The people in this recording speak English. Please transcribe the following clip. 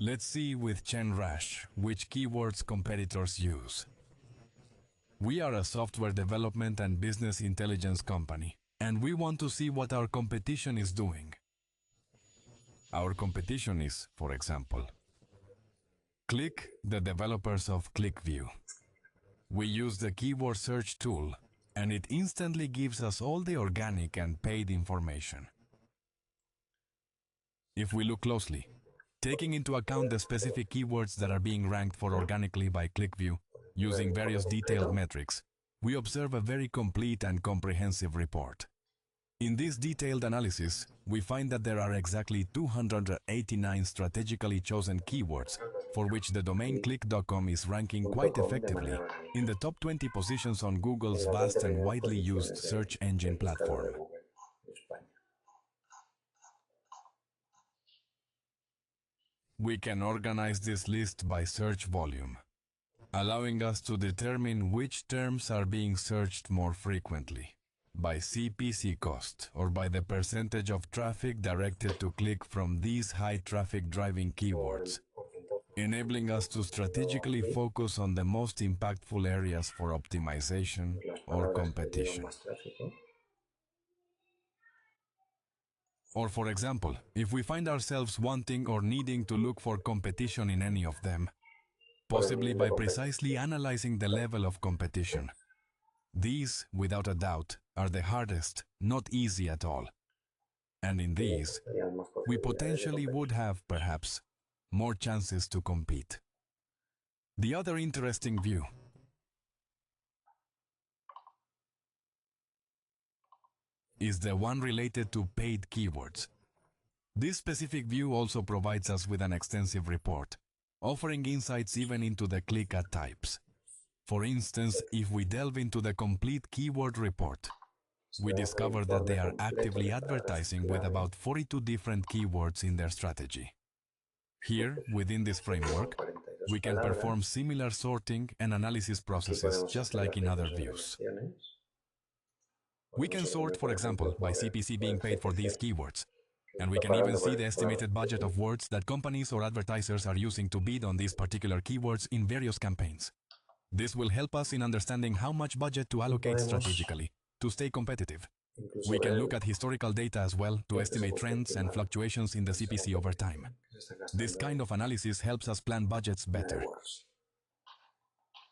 Let's see with SEMrush which keywords competitors use. We are a software development and business intelligence company, and we want to see what our competition is doing. Our competition is, for example, Click, the developers of ClickView. We use the keyword search tool, and it instantly gives us all the organic and paid information. If we look closely, taking into account the specific keywords that are being ranked for organically by ClickView, using various detailed metrics, we observe a very complete and comprehensive report. In this detailed analysis, we find that there are exactly 289 strategically chosen keywords for which the domain click.com is ranking quite effectively in the top 20 positions on Google's vast and widely used search engine platform. We can organize this list by search volume, allowing us to determine which terms are being searched more frequently, by CPC cost or by the percentage of traffic directed to click from these high traffic driving keywords, enabling us to strategically focus on the most impactful areas for optimization or competition. Or for example, if we find ourselves wanting or needing to look for competition in any of them, possibly by precisely analyzing the level of competition. These, without a doubt, are the hardest, not easy at all. And in these, we potentially would have, perhaps, more chances to compete. The other interesting view is the one related to paid keywords. This specific view also provides us with an extensive report, offering insights even into the click-ad types. For instance, if we delve into the complete keyword report, we discover that they are actively advertising with about 42 different keywords in their strategy. Here, within this framework, we can perform similar sorting and analysis processes just like in other views. We can sort, for example, by CPC being paid for these keywords. And we can even see the estimated budget of words that companies or advertisers are using to bid on these particular keywords in various campaigns. This will help us in understanding how much budget to allocate strategically to stay competitive. We can look at historical data as well to estimate trends and fluctuations in the CPC over time. This kind of analysis helps us plan budgets better.